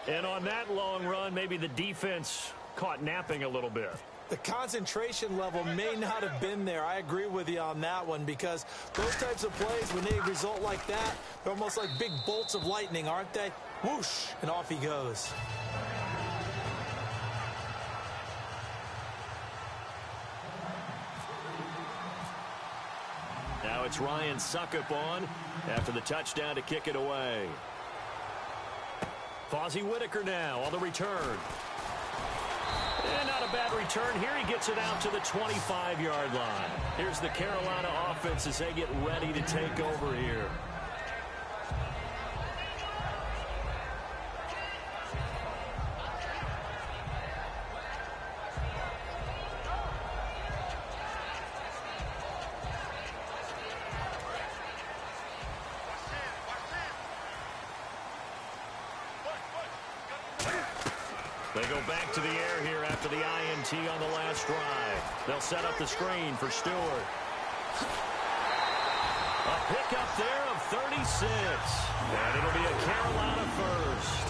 B: And on that long run, maybe the defense caught napping a little bit.
A: The concentration level may not have been there. I agree with you on that one, because those types of plays, when they result like that, they're almost like big bolts of lightning, aren't they? Whoosh, and off he goes.
B: Now it's Ryan Suckup on after the touchdown to kick it away. Fozzie Whitaker now on the return. And not a bad return here. He gets it out to the 25-yard line. Here's the Carolina offense as they get ready to take over here. They go back to the air here after the INT on the last drive. They'll set up the screen for Stewart. A pickup there of 36. And it'll be a Carolina first.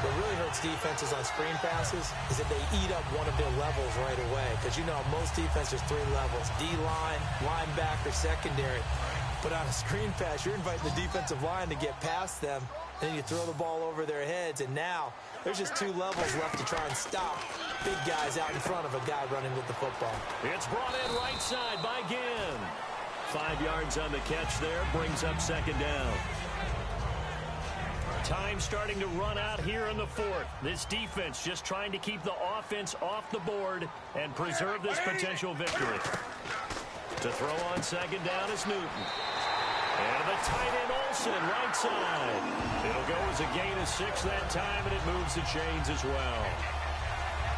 A: What really hurts defenses on screen passes is that they eat up one of their levels right away. Because you know, most defenses, 3 levels. D-line, linebacker, secondary. But on a screen pass, you're inviting the defensive line to get past them. Then you throw the ball over their heads, and now there's just 2 levels left to try and stop big guys out in front of a guy running with the football.
B: It's brought in right side by Ginn. 5 yards on the catch there, brings up second down. Time starting to run out here in the fourth. This defense just trying to keep the offense off the board and preserve this potential victory. To throw on second down is Newton. And the tight end Olsen, right side. It'll go as a gain of 6 that time, and it moves the chains as well.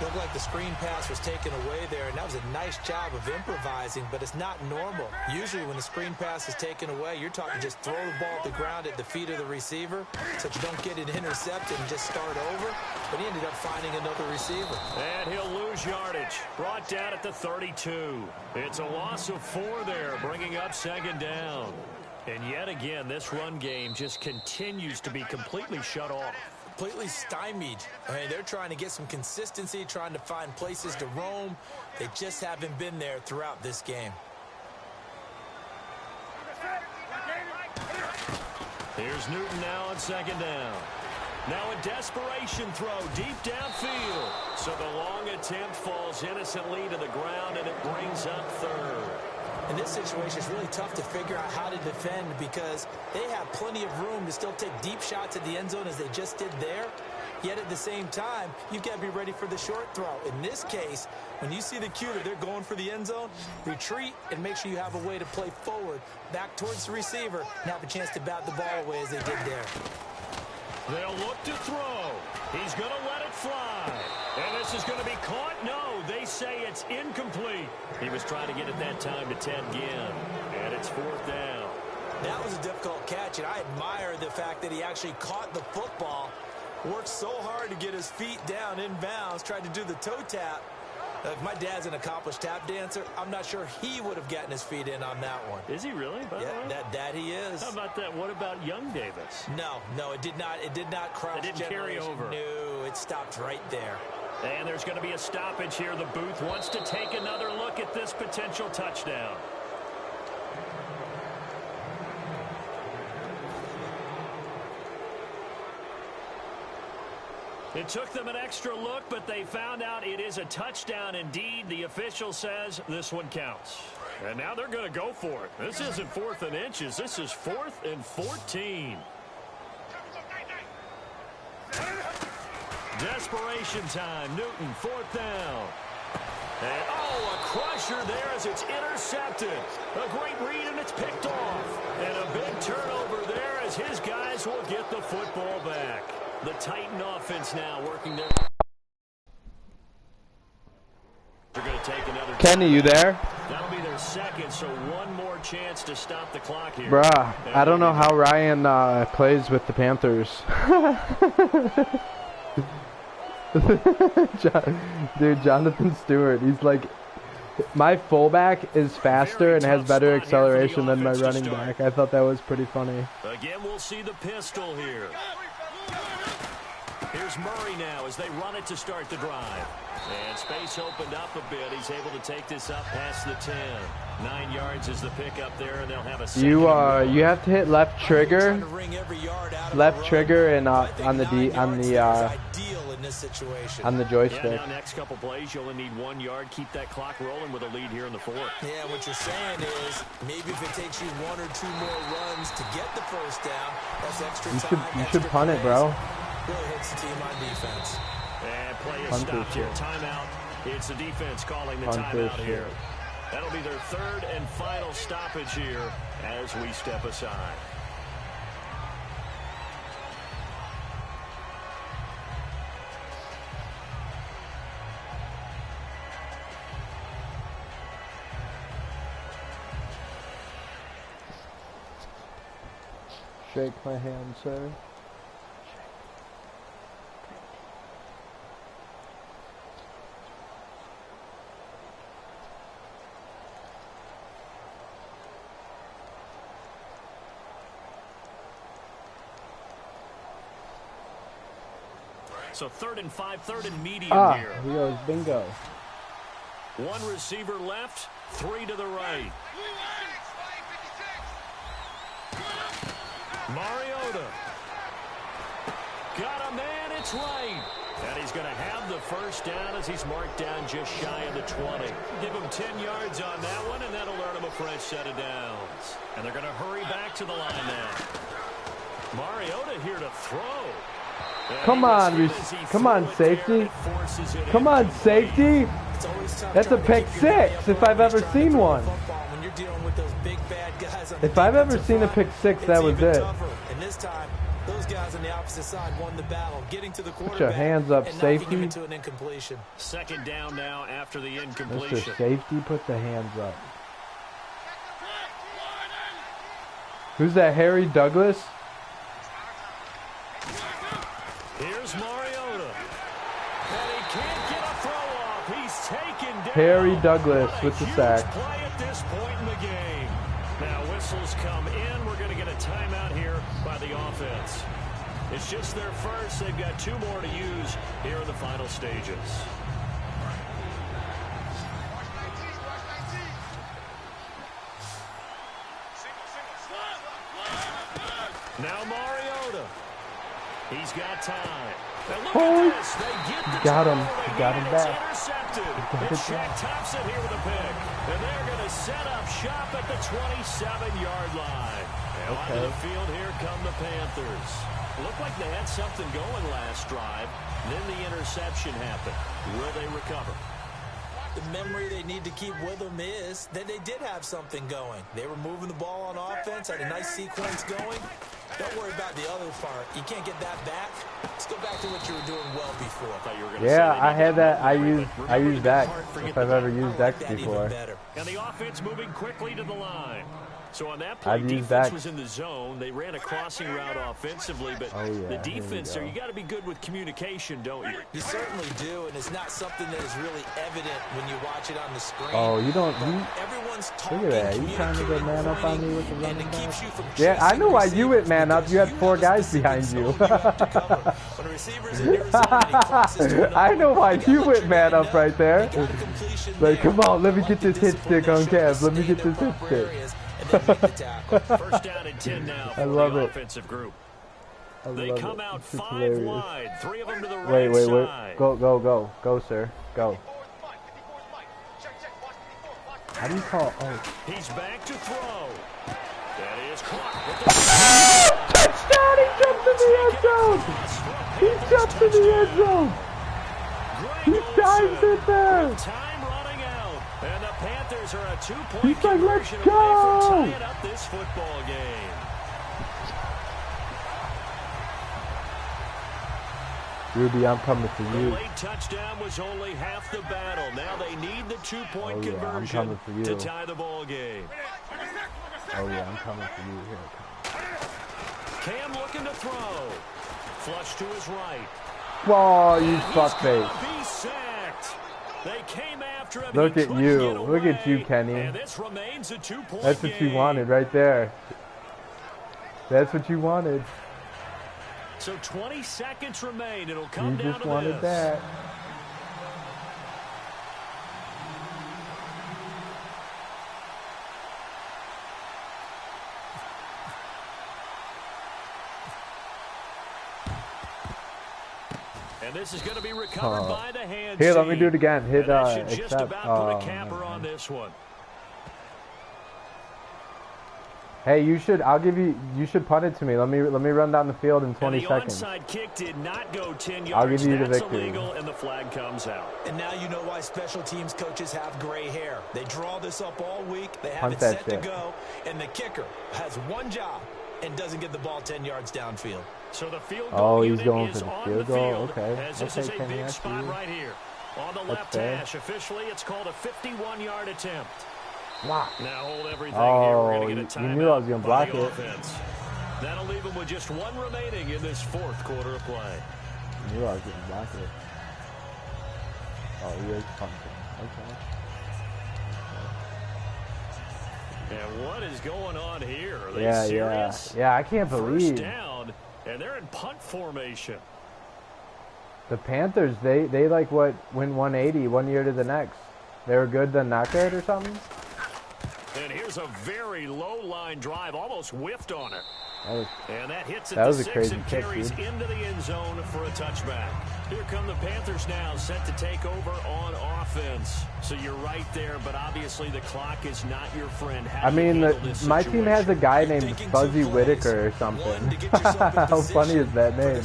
A: Looked like the screen pass was taken away there, and that was a nice job of improvising, but it's not normal. Usually when the screen pass is taken away, you're talking just throw the ball at the ground at the feet of the receiver so you don't get it intercepted and just start over. But he ended up finding another receiver.
B: And he'll lose yardage. Brought down at the 32. It's a loss of 4 there, bringing up second down. And yet again, this run game just continues to be completely shut off.
A: Completely stymied. I mean, they're trying to get some consistency, trying to find places to roam. They just haven't been there throughout this game.
B: Here's Newton now on second down. Now a desperation throw deep downfield. So the long attempt falls innocently to the ground, and it brings up third.
A: In this situation, it's really tough to figure out how to defend because they have plenty of room to still take deep shots at the end zone as they just did there. Yet at the same time, you've got to be ready for the short throw. In this case, when you see the cue that they're going for the end zone, retreat and make sure you have a way to play forward, back towards the receiver, and have a chance to bat the ball away as they did there.
B: They'll look to throw. He's going to let it fly. And this is going to be caught. No, they say it's incomplete. He was trying to get it that time to Ted Ginn. And it's 4th down.
A: That was a difficult catch, and I admire the fact that he actually caught the football, worked so hard to get his feet down in bounds, tried to do the toe tap. If my dad's an accomplished tap dancer, I'm not sure he would have gotten his feet in on that one.
B: Is he really?
A: Yeah, that he is.
B: How about that? What about young Davis?
A: No, it did not. It did not cross.
B: It didn't carry over.
A: No, it stopped right there.
B: And there's going to be a stoppage here. The booth wants to take another look at this potential touchdown. It took them an extra look, but they found out it is a touchdown indeed. The official says this one counts. And now they're going to go for it. This isn't 4th and inches. This is 4th and 14. Desperation time. Newton, 4th down. And, a crusher there as it's intercepted. A great read, and it's picked off. And a big turnover there as his guys will get the football back. The Titan offense now working there. They're going to take another.
C: Kenny, you there?
B: That'll be their second, so one more chance to stop the clock here.
C: Bruh, I don't know how Ryan plays with the Panthers. Dude, Jonathan Stewart, he's like, my fullback is faster and has better acceleration than my running back. I thought that was pretty funny.
B: Again, we'll see the pistol here. Here's Murray now as they run it to start the drive. And space opened up a bit. He's able to take this up past the 10. 9 yards is the pickup there, and they'll have a second.
C: You have to hit left trigger, and on the joystick.
B: Yeah, now next couple plays, you'll only need 1 yard. Keep that clock rolling with a lead here in the 4th.
A: Yeah, what you're saying is maybe if it takes you 1 or 2 more runs to get the first down, that's extra time.
C: You should punt it, bro.
A: Really hits the team on defense.
B: And play is stopped here. Timeout. It's the defense calling the timeout here. That'll be their 3rd and final stoppage here as we step aside.
C: Shake my hand, sir.
B: So 3rd and 5, 3rd and medium here.
C: He goes bingo.
B: 1 receiver left, 3 to the right. Mariota. Got a man, it's right. And he's going to have the first down as he's marked down just shy of the 20. Give him 10 yards on that one, and that'll earn him a fresh set of downs. And they're going to hurry back to the line now. Mariota here to throw.
C: Come on, safety. Come on, safety. That's a pick 6 if I've ever seen one. If I've ever seen a pick 6, that was it.
A: And this time, those guys on the opposite side won the battle, getting to the quarterback.
C: Put your hands up, safety.
A: Into an incompletion.
B: 2nd down now after the incompletion.
C: Mr. Safety, put the hands up. Who's that, Harry Douglas?
B: Here's Mariota. And he can't get a throw off. He's taken down.
C: Harry Douglas with the sack.
B: Play at this point in the game. Now whistles come in. We're going to get a timeout here by the offense. It's just their first. They've got 2 more to use here in the final stages. Now Mariota. He's got time.
C: Oh, got him. He got him back.
B: It's Shaq Thompson here with a pick. And they're going to set up shop at the 27-yard line. And onto the field here come the Panthers. Looked like they had something going last drive. Then the interception happened. Will they recover?
A: The memory they need to keep with them is that they did have something going. They were moving the ball on offense, had a nice sequence going. Don't worry about the other part. You can't get that back. Let's go back to what you were doing well before.
C: Yeah, I had that. I used that. If I've ever used that before.
B: And the offense moving quickly to the line. So on that play, defense was in the zone. They ran a crossing route offensively, but the defense there, you got to be good with communication, don't you?
A: You certainly do, and it's not something that is really evident when you watch it on the screen.
C: Oh, you don't.
A: Everyone's talking,
C: look at that. You trying to go man up on me with the running back?
A: Yeah,
C: I know why you went man up. You had 4 guys behind you. I know why you went man up right there. Like, come on, let me get this hit stick on Cavs. Let me get this hit stick.
B: First down and 10 now for the offensive group. They come out 5 wide, 3 of them to the right side.
C: Go, sir, go. How do you call? Oh,
B: he's back to throw. That is caught.
C: Touchdown! He jumped in the end zone. He dives it there.
B: Time running out, and the Panthers are a 2-point
C: He's like, let's
B: conversion
C: go.
B: away from tying up this football game.
C: Ruby, I'm coming for you.
B: The late touchdown was only half the battle. Now they need the 2-point conversion to tie the ball game.
C: Oh yeah, I'm coming for you. Here it comes.
B: Cam looking to throw. Flush to his right.
C: Whoa, you fuckface.
B: They came after him.
C: Look at you. Look at you, Kenny.
B: And this remains a 2-point
C: That's what you wanted right there. That's what you wanted.
B: So 20 seconds remain. It'll come down to this.
C: You just wanted that.
B: And this is going to be recovered by the hand.
C: Here, let me do it again. Hit
B: just about put a capper on this one.
C: Hey, you should. I'll give you. You should punt it to me. Let me run down the field in 20 seconds.
B: The onside kick did not go 10 yards.
C: I'll give you the
B: That's
C: victory.
B: illegal, and the flag comes out.
A: And now you know why special teams coaches have gray hair. They draw this up all week. They have
C: Punt
A: it
C: that
A: set
C: shit.
A: to go, and the kicker has one job and doesn't get the ball 10 yards downfield.
B: So the field goal
C: he's going for
B: is
C: the
B: on
C: field
B: the
C: goal.
B: field.
C: Okay.
B: As this is a big spot right here. On the left hash, officially it's called a 51-yard attempt.
C: Wow.
B: Now hold everything here. We're going to get a timeout.
C: You knew I was going to block it.
B: Offense. That'll leave them with just 1 remaining in this 4th quarter of play.
C: You knew I was going to block it. Oh, he is punting. Okay.
B: And what is going on here? Are they
C: Yeah,
B: serious?
C: yeah. I can't believe.
B: First down, and they're in punt formation.
C: The Panthers, they like what win 180 one year to the next. They were good then not good or something.
B: And here's a very low line drive, almost whiffed on it. And that hits
C: that
B: at
C: was
B: the
C: a
B: 6
C: crazy
B: and
C: kick,
B: carries
C: dude.
B: into the end zone for a touchback. Here come the Panthers now, set to take over on offense. So you're right there, but obviously the clock is not your friend.
C: I mean, my team has a guy named Fuzzy Whitaker or something. How funny is that name?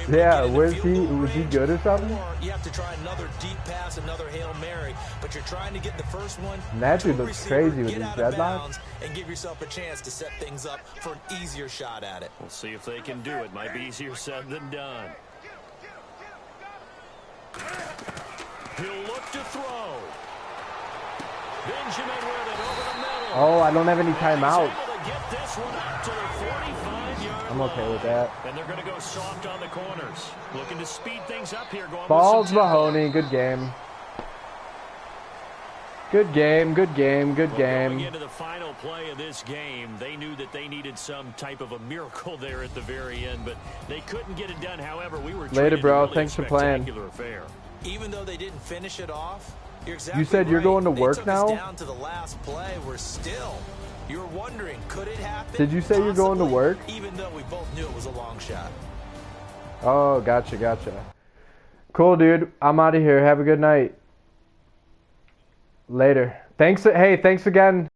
C: Yeah, was he good or something?
A: You have to try another deep pass, another Hail Mary, but you're trying to get the first one.
C: And that dude looks crazy with his dreadlocks.
A: And give yourself a chance to set things up for an easier shot at it.
B: We'll see if they can do it. Might be easier said than done. He'll look to throw. Benjamin with it over the middle.
C: Oh, I don't have any timeout. I'm
B: I'm
C: okay with that.
B: And they're going to go soft on the corners. Looking to speed things up here.
C: Balls Mahoney, good game. Good game, good game, good game.
B: Going into the final play of this game, they knew that they needed some type of a miracle there at the very end, but they couldn't get it done. However, we were
C: later, bro.
B: Really
C: Thanks for playing.
B: Affair.
A: Even though they didn't finish it off, you're exactly
C: You said you're
A: right.
C: going to
A: They
C: work
A: took
C: now?
A: us down to the last play. We're still. You're wondering, could it happen?
C: Did you say you're going to
A: Possibly,
C: work?
A: Even though we both knew it was a long shot.
C: Oh, gotcha. Cool, dude. I'm out of here. Have a good night. Later. Thanks. Hey, thanks again.